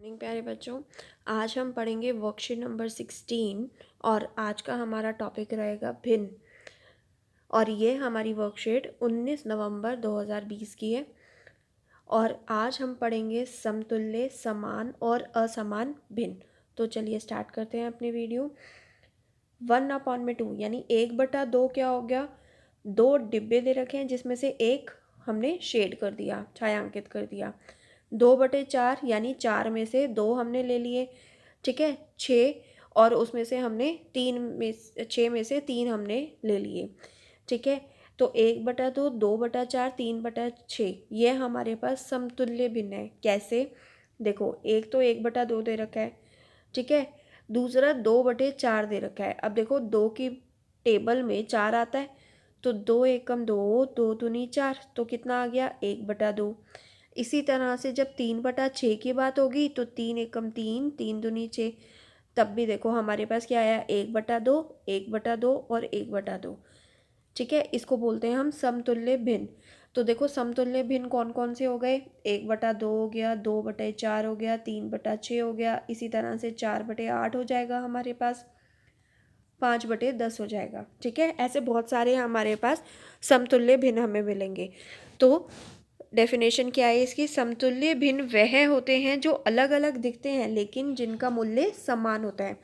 Morning प्यारे बच्चों। आज हम पढ़ेंगे वर्कशीट नंबर 16 और आज का हमारा टॉपिक रहेगा भिन्न। और ये हमारी वर्कशीट 19 नवंबर 2020 की है। और आज हम पढ़ेंगे समतुल्य, समान और असमान भिन्न। तो चलिए स्टार्ट करते हैं अपनी वीडियो। 1/2 यानी 1/2 क्या हो गया? 2 डिब्बे दे रखे हैं जिसमें से एक हमने शेड कर दिया, छायांकित कर दिया। 2/4 यानी 4 में से 2 हमने ले लिए, ठीक है। 6 और उसमें से हमने 6 में से 3 हमने ले लिए, ठीक है। तो 1/2, 2/4, 3/6 ये हमारे पास समतुल्य भिन्न है। कैसे? देखो, एक तो 1/2 दे रखा है, ठीक है। दूसरा 2/4 दे रखा है। अब देखो, 2 की टेबल में 4 आता है, तो 2 एकम 2, 2 दूनी 4, तो कितना आ गया? 1/2। इसी तरह से जब 3/6 की बात होगी तो 3 एकम 3, 3 दूनी 6, तब भी देखो हमारे पास क्या आया? 1/2, 1/2 और 1/2, ठीक है। इसको बोलते हैं हम समतुल्य भिन्न। तो देखो, समतुल्य भिन्न कौन कौन से हो गए? 1/2 हो गया, 2/4 हो गया, 3/6 हो गया, इसी तरह से 4/8 हो जाएगा हमारे पास, 5/10 हो जाएगा, ठीक है। ऐसे बहुत सारे हमारे पास समतुल्य भिन्न हमें मिलेंगे। तो डेफिनेशन क्या है इसकी? समतुल्य भिन्न वह होते हैं जो अलग अलग दिखते हैं लेकिन जिनका मूल्य समान होता है।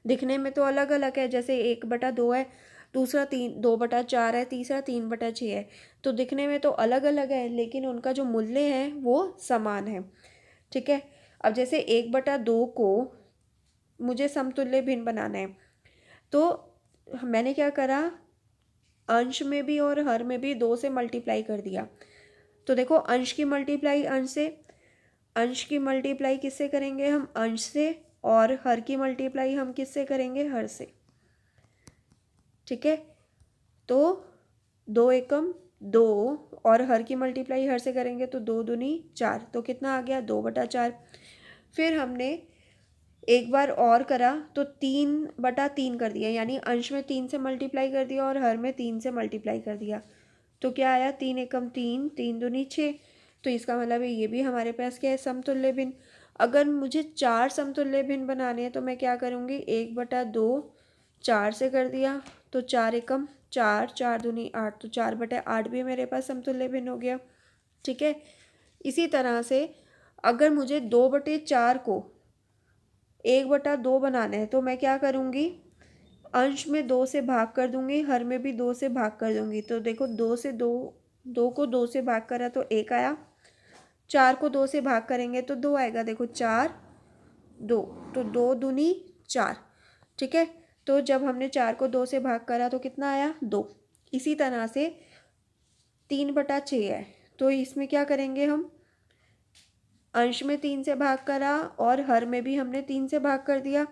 दिखने में तो अलग अलग है, जैसे 1/2 है, दूसरा 2/4 है, तीसरा 3/6 है। तो दिखने में तो अलग अलग है लेकिन उनका जो मूल्य है वो समान है, ठीक है। अब जैसे 1/2 को मुझे समतुल्य भिन्न बनाना है, तो मैंने क्या करा? अंश में भी और हर में भी 2 से मल्टीप्लाई कर दिया। तो देखो, अंश की मल्टीप्लाई अंश से, अंश की मल्टीप्लाई किससे करेंगे? हम अंश से। और हर की मल्टीप्लाई हम किससे करेंगे? हर से, ठीक है। तो 2 एकम 2 और हर की मल्टीप्लाई हर से करेंगे तो 2 दूनी 4, तो कितना आ गया? 2/4। फिर हमने एक बार और करा तो 3/3 कर दिया, यानी अंश में 3 से मल्टीप्लाई कर दिया और हर में 3 से मल्टीप्लाई कर दिया। तो क्या आया? 3 एकम 3, 3 दूनी 6। तो इसका मतलब है ये भी हमारे पास क्या है? समतुल्य भिन्न। अगर मुझे 4 समतुल्य भिन्न बनाने हैं तो मैं क्या करूँगी? 1/2 4 से कर दिया, तो 4 एकम 4, 4 दूनी 8, तो 4/8 भी मेरे पास समतुल्य भिन्न हो गया, ठीक है। इसी तरह से अगर मुझे 2/4 को 1/2 बनाना है तो मैं क्या करूँगी? अंश में 2 से भाग कर दूंगी, हर में भी 2 से भाग कर दूंगी। तो देखो, 2 को 2 से भाग करा तो 1 आया, 4 को 2 से भाग करेंगे तो 2 आएगा। देखो, 4 2, तो 2 दूनी 4, ठीक है। तो जब हमने 4 को 2 से भाग करा तो कितना आया? 2। इसी तरह से 3/6 है, तो इसमें क्या करेंगे हम? अंश में 3 से भाग करा और हर में भी हमने 3 से भाग कर दिया।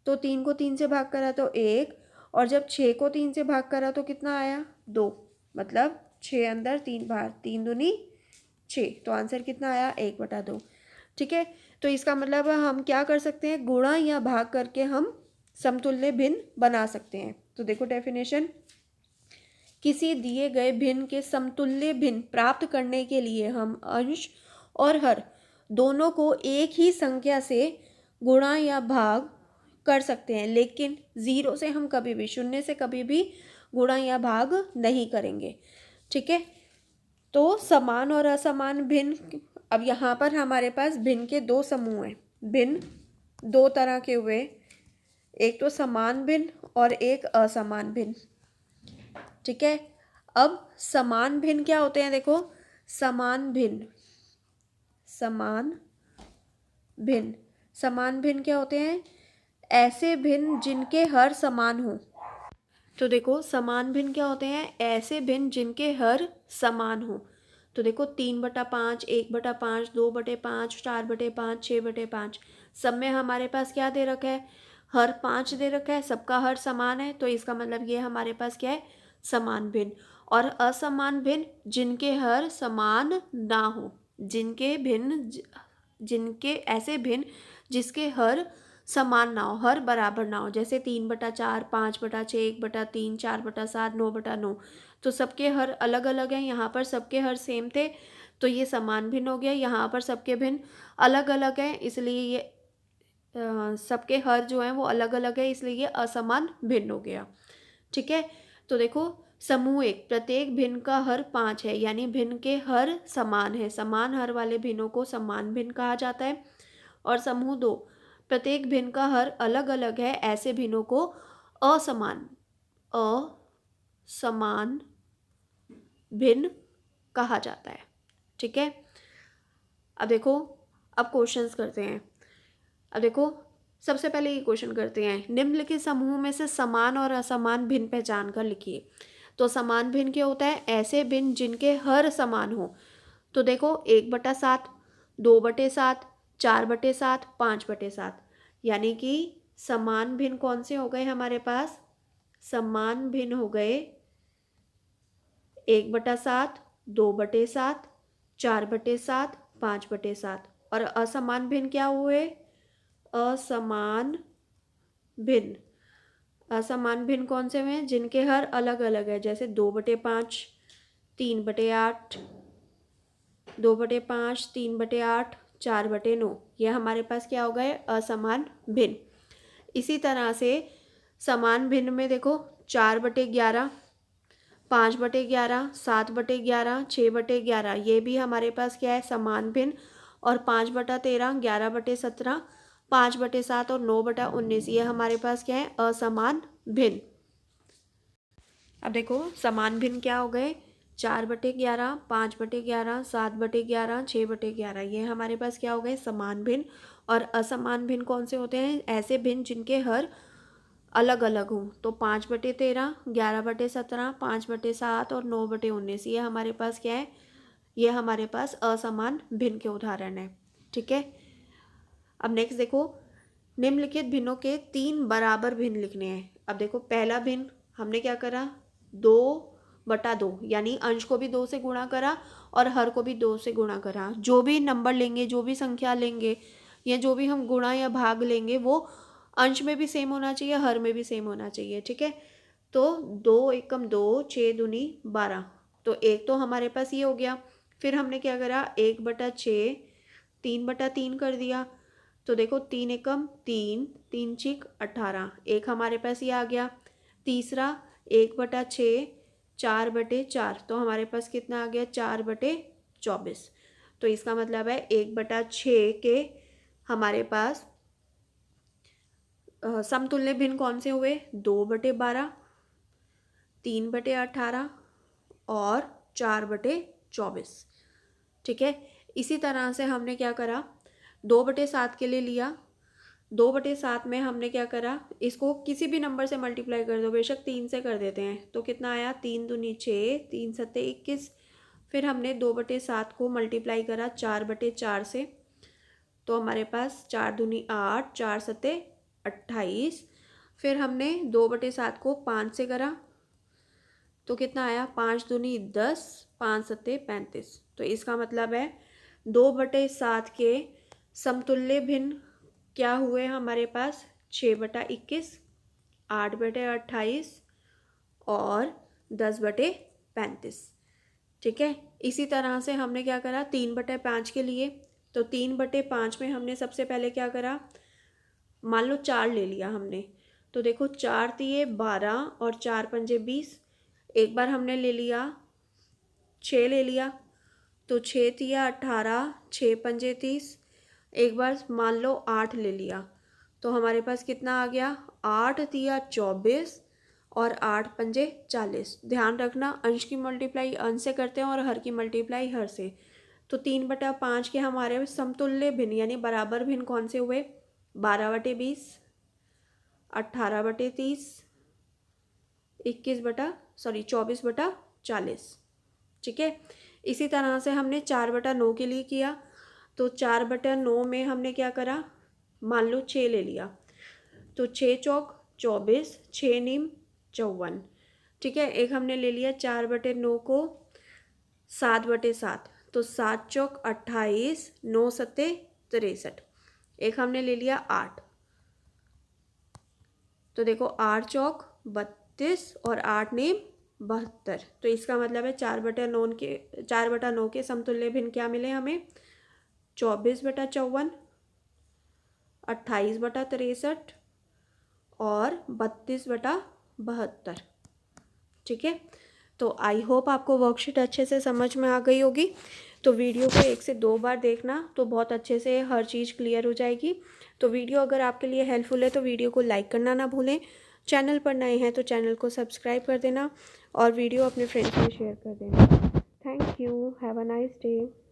तो 3 को 3 से भाग करा तो 1, और जब 6 को 3 से भाग करा तो कितना आया? 2। मतलब 6 अंदर 3 बाहर, 3 दूनी 6, तो आंसर कितना आया? 1/2, ठीक है। तो इसका मतलब हम क्या कर सकते हैं? गुणा या भाग करके हम समतुल्य भिन्न बना सकते हैं। तो देखो डेफिनेशन, किसी दिए गए भिन्न के समतुल्य भिन्न प्राप्त करने के लिए हम अंश और हर दोनों को एक ही संख्या से गुणा या भाग कर सकते हैं, लेकिन 0 से हम कभी भी, 0 से कभी भी गुणा या भाग नहीं करेंगे, ठीक है। तो समान और असमान भिन्न, अब यहाँ पर हमारे पास भिन्न के 2 समूह हैं। भिन्न 2 तरह के हुए, एक तो समान भिन्न और एक असमान भिन्न, ठीक है। अब समान भिन्न क्या होते हैं? देखो, समान भिन्न, समान भिन्न, समान भिन्न क्या होते हैं? ऐसे भिन्न जिनके हर समान हो। तो देखो, समान भिन्न क्या होते हैं? ऐसे भिन्न जिनके हर समान हो। तो देखो, 3/5, 1/5, 2/5, 4/5, 6/5, सब में हमारे पास क्या दे रखा है? हर 5 दे रखा है, सबका हर समान है। तो इसका मतलब ये हमारे पास क्या है? समान भिन्न। और असमान भिन्न जिनके हर समान ना हो, जिनके ऐसे भिन्न जिसके हर समान ना हो, हर बराबर ना हो, जैसे 3/4, 5/6, 1/3, 4/7, 9/9। तो सबके हर अलग अलग हैं, यहाँ पर सबके हर सेम थे, तो ये समान भिन्न हो गया। यहाँ पर सबके भिन्न अलग अलग हैं, इसलिए ये सबके हर जो हैं वो अलग अलग है, इसलिए ये असमान भिन्न हो गया। ठीक है, तो देखो समूह एक, प्रत्येक भिन्न का हर 5 है, यानी भिन्न के हर समान है। समान हर वाले भिन्नों को समान भिन्न कहा जाता है। और समूह 2, प्रत्येक भिन्न का हर अलग अलग है, ऐसे भिन्नों को असमान असमान भिन्न कहा जाता है। ठीक है, अब देखो, अब क्वेश्चंस करते हैं। अब देखो सबसे पहले ये क्वेश्चन करते हैं, निम्नलिखित समूह में से समान और असमान भिन्न पहचान कर लिखिए। तो समान भिन्न क्या होता है? ऐसे भिन्न जिनके हर समान हो। तो देखो 1/7, 2/7, 4/7, 5/7, यानी कि समान भिन्न कौन से हो गए हमारे पास? समान भिन्न हो गए 1/7, 2/7, 4/7, 5/7। और असमान भिन्न क्या हुए? असमान भिन्न, असमान भिन्न कौन से हुए? जिनके हर अलग अलग है, जैसे 2/5, 3/8, 2/5, 3/8, 4/9, ये हमारे पास क्या हो गए? असमान भिन्न। इसी तरह से समान भिन्न में देखो 4/11, 5/11, 7/11, 6/11, ये भी हमारे पास क्या है? समान भिन्न। और 5/13, 11/17, 5/7 और 9/19, ये हमारे पास क्या है? असमान भिन्न। अब देखो समान भिन्न क्या हो गए? 4/11, 5/11, 7/11, 6/11, ये हमारे पास क्या हो गए? समान भिन्न। और असमान भिन्न कौन से होते हैं? ऐसे भिन्न जिनके हर अलग अलग हों। तो 5/13, 11/17, 5/7 और 9/19, ये हमारे पास क्या है? ये हमारे पास असमान भिन्न के उदाहरण है। ठीक है, अब नेक्स्ट देखो, निम्नलिखित भिन्नों के 3 बराबर भिन्न लिखने हैं। अब देखो पहला भिन्न हमने क्या करा? 2/2, यानी अंश को भी 2 से गुणा करा और हर को भी 2 से गुणा करा। जो भी नंबर लेंगे, जो भी संख्या लेंगे, या जो भी हम गुणा या भाग लेंगे, वो अंश में भी सेम होना चाहिए, हर में भी सेम होना चाहिए। ठीक है, तो 2 एकम 2, 6 दूनी 12, तो एक तो हमारे पास ये हो गया। फिर हमने क्या करा? 1/6, 3/3 कर दिया। तो देखो 3 एकम 3, 3 छिक 18, एक हमारे पास ये आ गया। तीसरा 1/6, 4/4, तो हमारे पास कितना आ गया? 4/24। तो इसका मतलब है 1/6 के हमारे पास समतुल्य भिन्न कौन से हुए? 2/12, 3/18 और 4/24। ठीक है, इसी तरह से हमने क्या करा? 2/7 के लिए लिया। 2/7 में हमने क्या करा? इसको किसी भी नंबर से मल्टीप्लाई कर दो, बेशक 3 से कर देते हैं। तो कितना आया? 3 दूनी 6, 3 सत्ते 21। फिर हमने 2/7 को मल्टीप्लाई करा 4/4 से, तो हमारे पास 4 दूनी 8, 4 सत्ते 28। फिर हमने 2/7 को 5 से करा, तो कितना आया? 5 दूनी 10, 5 सत्ते 35। तो इसका मतलब है 2/7 के समतुल्य भिन्न क्या हुए हमारे पास? 6/21, 8/28 और 10/35। ठीक है, इसी तरह से हमने क्या करा? 3/5 के लिए। तो 3/5 में हमने सबसे पहले क्या करा? मान लो 4 ले लिया हमने। तो देखो 4 तिये 12 और 4 पंजे 20। एक बार हमने ले लिया 6 ले लिया, तो 6 तिया 18, 6 पंजे 30। एक बार मान लो 8 ले लिया, तो हमारे पास कितना आ गया? 8 तिया 24 और 8 पंजे 40। ध्यान रखना अंश की मल्टीप्लाई अंश से करते हैं और हर की मल्टीप्लाई हर से। तो 3/5 के हमारे समतुल्य भिन्न यानी बराबर भिन्न कौन से हुए? 12/20, 18/30, 24/40। ठीक है, इसी तरह से हमने 4/9 के लिए किया। तो 4/9 में हमने क्या करा? मान लो 6 ले लिया, तो 6 चौक 24, 6 नीम 54। ठीक है, एक हमने ले लिया 4/9 को 7/7, तो 7 चौक 28, 9 सत्ते 63। एक हमने ले लिया 8, तो देखो 8 चौक 32 और 8 नीम 72। तो इसका मतलब है 4/9 के समतुल्य भिन्न क्या मिले हमें? 24/54, 28/63 और 32/72। ठीक है, तो आई होप आपको वर्कशीट अच्छे से समझ में आ गई होगी। तो वीडियो को 1 से 2 बार देखना तो बहुत अच्छे से हर चीज़ क्लियर हो जाएगी। तो वीडियो अगर आपके लिए हेल्पफुल है तो वीडियो को लाइक करना ना भूलें। चैनल पर नए हैं तो चैनल को सब्सक्राइब कर देना और वीडियो अपने फ्रेंड्स में शेयर कर देना। Thank you, have a nice day.